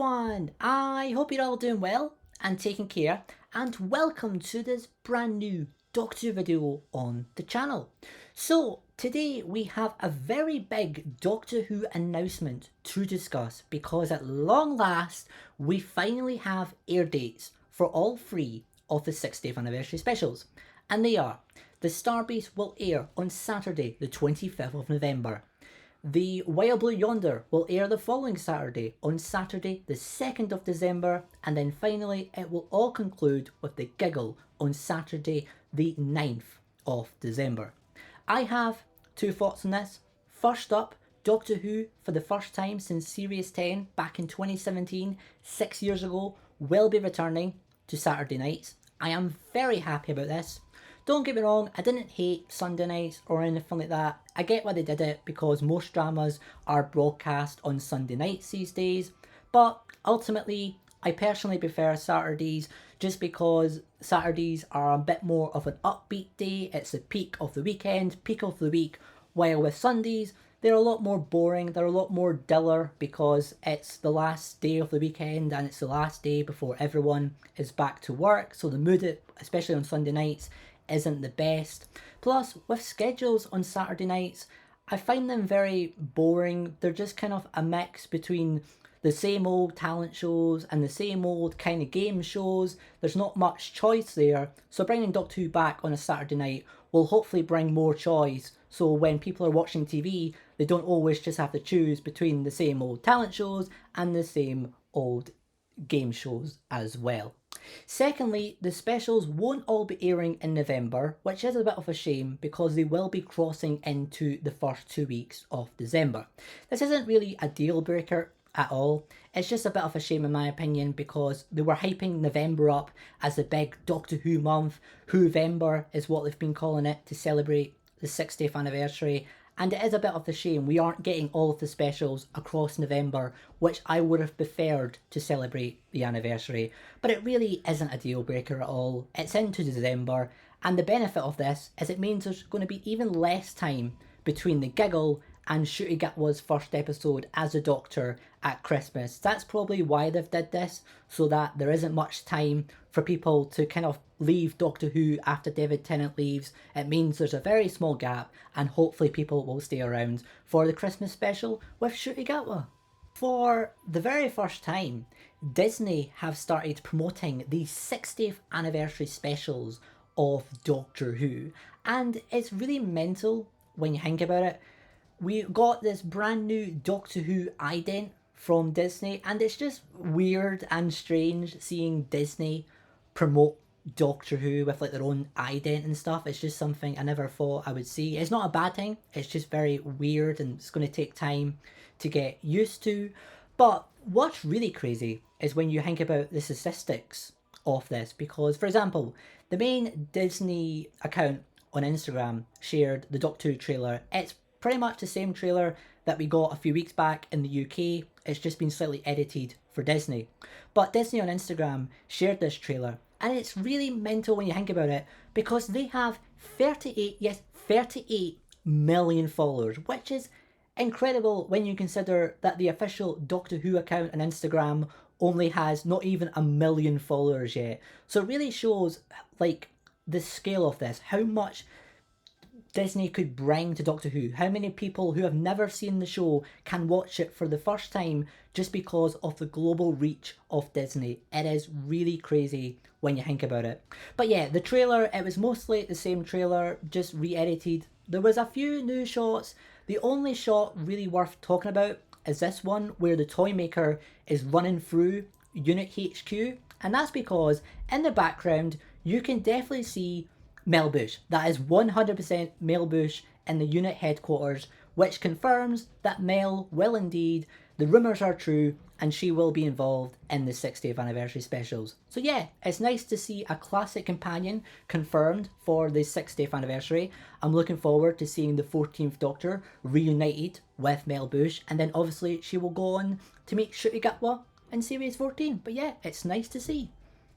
everyone, I hope you're all doing well and taking care, and welcome to this brand new Doctor Who video on the channel. So today we have a very big Doctor Who announcement to discuss because at long last we finally have air dates for all three of the 60th anniversary specials, and they are: the Starbase will air on Saturday the 25th of November. The Wild Blue Yonder will air the following Saturday, on Saturday the 2nd of December, and then finally it will all conclude with the Giggle on Saturday the 9th of December. I have two thoughts on this. First up, Doctor Who, for the first time since Series 10 back in 2017, 6 years ago, will be returning to Saturday nights. I am very happy about this. Don't get me wrong, I didn't hate Sunday nights or anything like that. I get why they did it because most dramas are broadcast on Sunday nights these days, but ultimately I personally prefer Saturdays just because Saturdays are a bit more of an upbeat day. It's the peak of the weekend, peak of the week, while with Sundays they're a lot more boring, they're a lot more duller because it's the last day of the weekend and it's the last day before everyone is back to work, so the mood, especially on Sunday nights, isn't the best. Plus, with schedules on Saturday nights, I find them very boring. They're just kind of a mix between the same old talent shows and the same old kind of game shows. There's not much choice there. So bringing Doctor Who back on a Saturday night will hopefully bring more choice. So when people are watching TV, they don't always just have to choose between the same old talent shows and the same old game shows as well. Secondly, the specials won't all be airing in November, which is a bit of a shame because they will be crossing into the first 2 weeks of December. This isn't really a deal breaker at all. It's just a bit of a shame in my opinion because they were hyping November up as the big Doctor Who month. Whovember is what they've been calling it to celebrate the 60th anniversary. And it is a bit of a shame we aren't getting all of the specials across November, which I would have preferred to celebrate the anniversary. But it really isn't a deal breaker at all. It's into December, and the benefit of this is it means there's going to be even less time between the Giggle and Ncuti Gatwa's first episode as a Doctor at Christmas. That's probably why they've did this, so that there isn't much time for people to kind of leave Doctor Who after David Tennant leaves. It means there's a very small gap, and hopefully people will stay around for the Christmas special with Ncuti Gatwa. For the very first time, Disney have started promoting the 60th anniversary specials of Doctor Who, and it's really mental when you think about it. We got this brand new Doctor Who ident from Disney, and it's just weird and strange seeing Disney promote Doctor Who with like their own ident and stuff. It's just something I never thought I would see. It's not a bad thing, it's just very weird and it's going to take time to get used to. But what's really crazy is when you think about the statistics of this, because for example, the main Disney account on Instagram shared the Doctor Who trailer. It's pretty much the same trailer that we got a few weeks back in the UK. It's just been slightly edited for Disney. But Disney on Instagram shared this trailer, and it's really mental when you think about it because they have 38 million followers, which is incredible when you consider that the official Doctor Who account on Instagram only has not even 1 million followers yet. So it really shows like the scale of this, how much Disney could bring to Doctor Who, how many people who have never seen the show can watch it for the first time just because of the global reach of Disney. It is really crazy when you think about it. But yeah, the trailer, it was mostly the same trailer, just re-edited. There was a few new shots. The only shot really worth talking about is this one where the Toymaker is running through Unit HQ, and that's because in the background you can definitely see Mel Bush. That is 100% Mel Bush in the unit headquarters, which confirms that Mel will indeed, the rumours are true, and she will be involved in the 60th anniversary specials. So yeah, it's nice to see a classic companion confirmed for the 60th anniversary. I'm looking forward to seeing the 14th Doctor reunited with Mel Bush, and then obviously she will go on to meet Ncuti Gatwa in Series 14. But yeah, it's nice to see.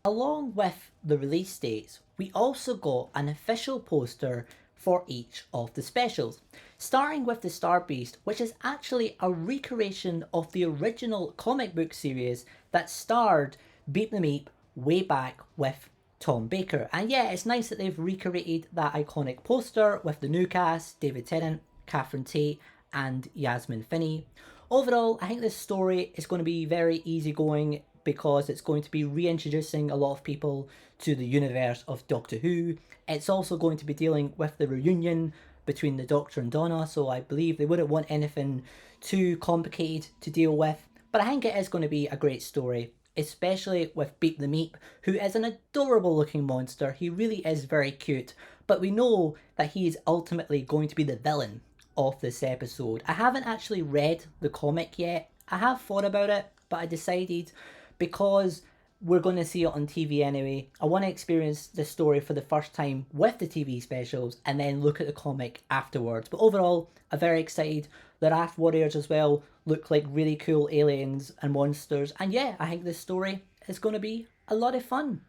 Along with the release dates, we also got an official poster for each of the specials. Starting with the Star Beast, which is actually a recreation of the original comic book series that starred Beep the Meep way back with Tom Baker. And yeah, it's nice that they've recreated that iconic poster with the new cast, David Tennant, Catherine Tate, and Yasmin Finney. Overall, I think this story is going to be very easygoing because it's going to be reintroducing a lot of people to the universe of Doctor Who. It's also going to be dealing with the reunion between the Doctor and Donna, so I believe they wouldn't want anything too complicated to deal with. But I think it is going to be a great story, especially with Beep the Meep, who is an adorable looking monster. He really is very cute, but we know that he is ultimately going to be the villain of this episode. I haven't actually read the comic yet. I have thought about it, but I decided because we're going to see it on TV anyway, I want to experience the story for the first time with the TV specials and then look at the comic afterwards. But overall, I'm very excited. The Wrath Warriors as well look like really cool aliens and monsters. And yeah, I think this story is going to be a lot of fun.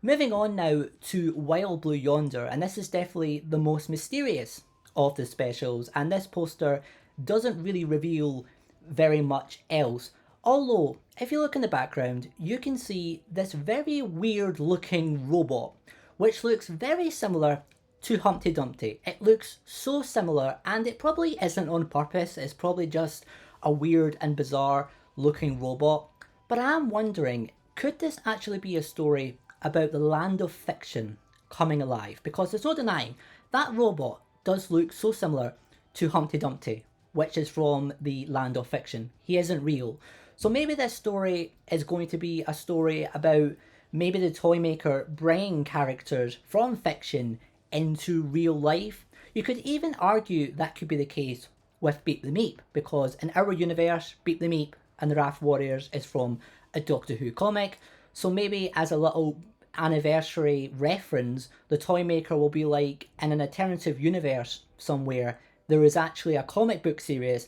Moving on now to Wild Blue Yonder, and this is definitely the most mysterious of the specials, and this poster doesn't really reveal very much else. Although, if you look in the background, you can see this very weird looking robot, which looks very similar to Humpty Dumpty. It looks so similar, and it probably isn't on purpose. It's probably just a weird and bizarre looking robot. But I am wondering, could this actually be a story about the land of fiction coming alive? Because there's no denying, that robot does look so similar to Humpty Dumpty, which is from the land of fiction. He isn't real. So maybe this story is going to be a story about maybe the toy maker bringing characters from fiction into real life. You could even argue that could be the case with Beep the Meep, because in our universe, Beep the Meep and the Wrath Warriors is from a Doctor Who comic. So maybe as a little anniversary reference, the toy maker will be like, in an alternative universe somewhere, there is actually a comic book series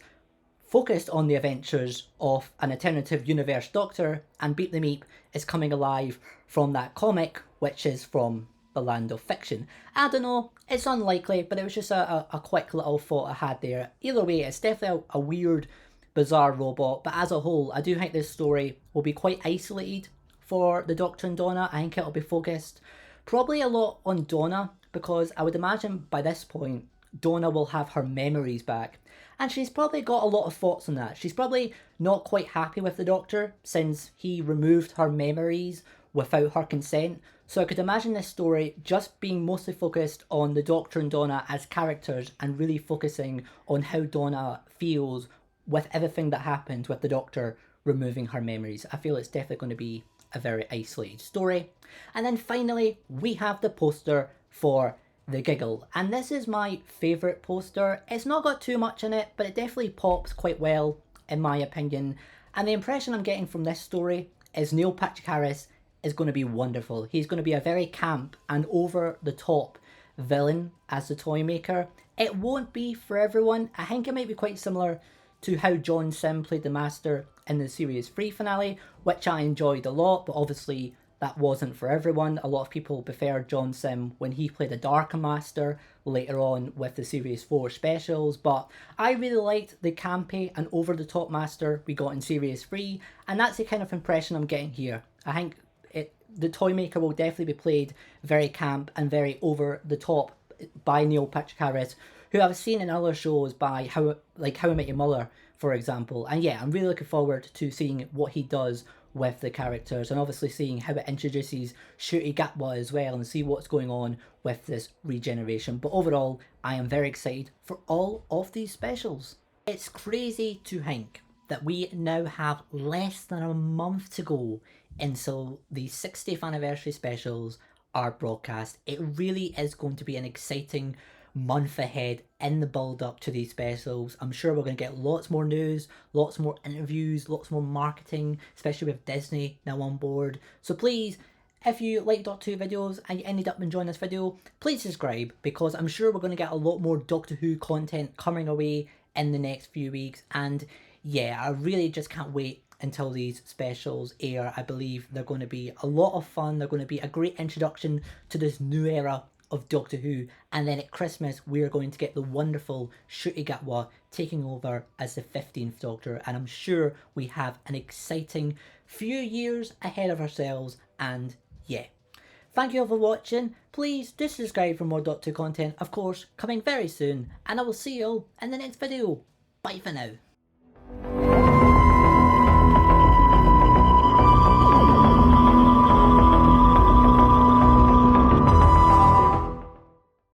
focused on the adventures of an alternative universe Doctor, and Beep the Meep is coming alive from that comic, which is from the land of fiction. I don't know, it's unlikely, but it was just a quick little thought I had there. Either way, it's definitely a weird, bizarre robot, but as a whole, I do think this story will be quite isolated for the Doctor and Donna. I think it'll be focused probably a lot on Donna, because I would imagine by this point, Donna will have her memories back. And she's probably got a lot of thoughts on that. She's probably not quite happy with the Doctor since he removed her memories without her consent. So I could imagine this story just being mostly focused on the Doctor and Donna as characters and really focusing on how Donna feels with everything that happened with the Doctor removing her memories. I feel it's definitely going to be a very isolated story. And then finally, we have the poster for The Giggle, and this is my favourite poster. It's not got too much in it, but it definitely pops quite well in my opinion, and the impression I'm getting from this story is Neil Patrick Harris is going to be wonderful. He's going to be a very camp and over the top villain as the toy maker. It won't be for everyone. I think it might be quite similar to how John Sim played the Master in the Series 3 finale, which I enjoyed a lot, but obviously that wasn't for everyone. A lot of people preferred John Sim when he played a darker Master later on with the Series 4 specials, but I really liked the campy and over-the-top Master we got in Series 3, and that's the kind of impression I'm getting here. I think the toy maker will definitely be played very camp and very over-the-top by Neil Patrick Harris, who I've seen in other shows by How I Met Your Mother, for example. And yeah, I'm really looking forward to seeing what he does with the characters, and obviously seeing how it introduces Ncuti Gatwa as well, and see what's going on with this regeneration. But overall, I am very excited for all of these specials. It's crazy to think that we now have less than a month to go until the 60th anniversary specials are broadcast. It really is going to be an exciting month ahead in the build up to these specials. I'm sure we're going to get lots more news, lots more interviews, lots more marketing, especially with Disney now on board. So please, if you like Doctor Who videos and you ended up enjoying this video, please subscribe, because I'm sure we're going to get a lot more Doctor Who content coming away in the next few weeks. And yeah, I really just can't wait until these specials air. I believe they're going to be a lot of fun. They're going to be a great introduction to this new era of Doctor Who, and then at Christmas we are going to get the wonderful Ncuti Gatwa taking over as the 15th Doctor, and I'm sure we have an exciting few years ahead of ourselves, and yeah. Thank you all for watching. Please do subscribe for more Doctor Who content, of course, coming very soon, and I will see you all in the next video. Bye for now.